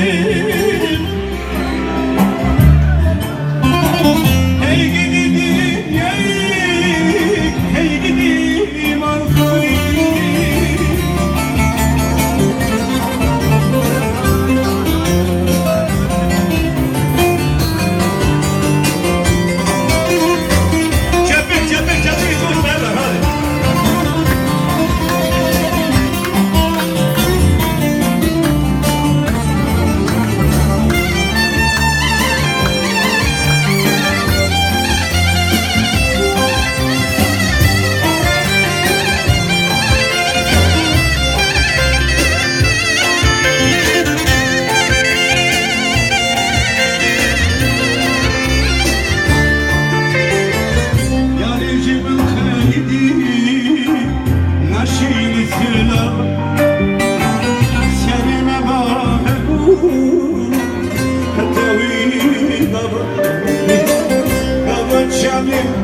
Hey gididim yayık, hey gididim Ankara.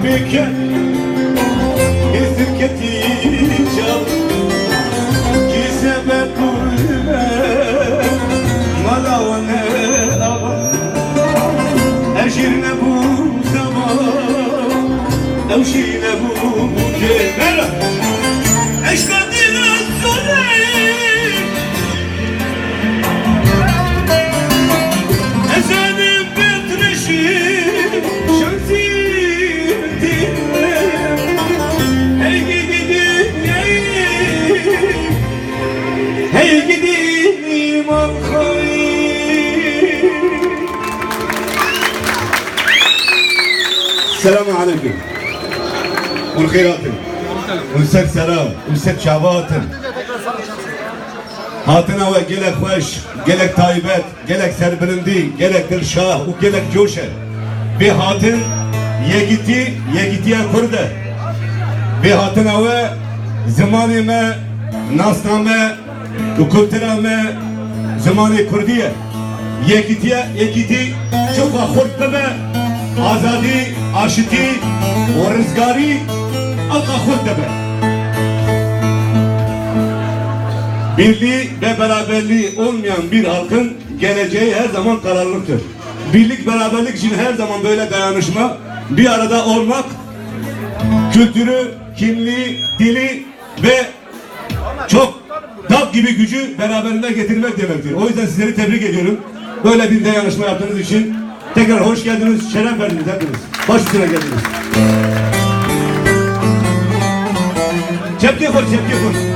Beken eziketi çal Gizeme kulme Malavane ava Eşirne bu zaman Evşine bu kemera Eşkadine sonra Ezenim betreşi Şansi Hey gidelim Ankara. Selamun aleyküm. Ulkhayratın. Ulset selam. Ulset şabatın. Hatına ve gelek hoş, gelek taybet, gelek serbilindi, gelek dilşah, u gelek coşe. Bir hatın yegitiye kurde. Bir hatına ve zamanime, nasname, Kulturame zamanı Kurdiye yekiti çok ahurt bebe azadi aşiti o rızgari ahurt bebe birliği ve beraberliği olmayan bir halkın geleceği her zaman karanlıktır. Birlik beraberlik için her zaman böyle dayanışma, bir arada olmak, kültürü, kimliği, dili ve çok dağ gibi gücü beraberinde getirmek demektir. O yüzden sizleri tebrik ediyorum. Böyle bir dayanışma yaptığınız için tekrar hoş geldiniz, şeref verdiniz hepiniz. Baş üstüne geldiniz. Çepki koy, çepki koy.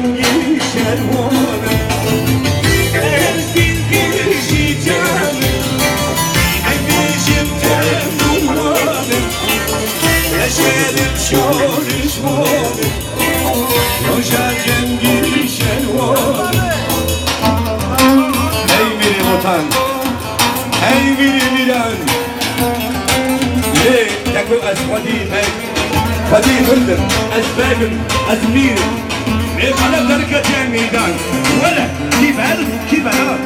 cengi şervanı Ezgin girişi canı Emişimden dumanı Leşerim şorişmanı Roşa cengi şervanı Ey miri vatan Ey miri miran ليه تكون از قديم قديم هندر اسباب ازمير ليه قلب دركة يا ميدان ولا كبار كبار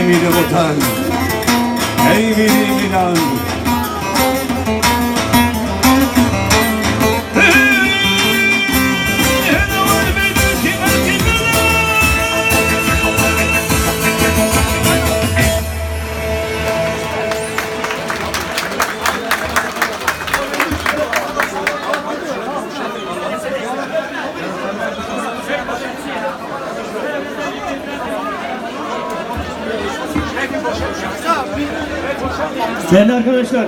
Miri vatan, ey miri miran Değerli arkadaşlar,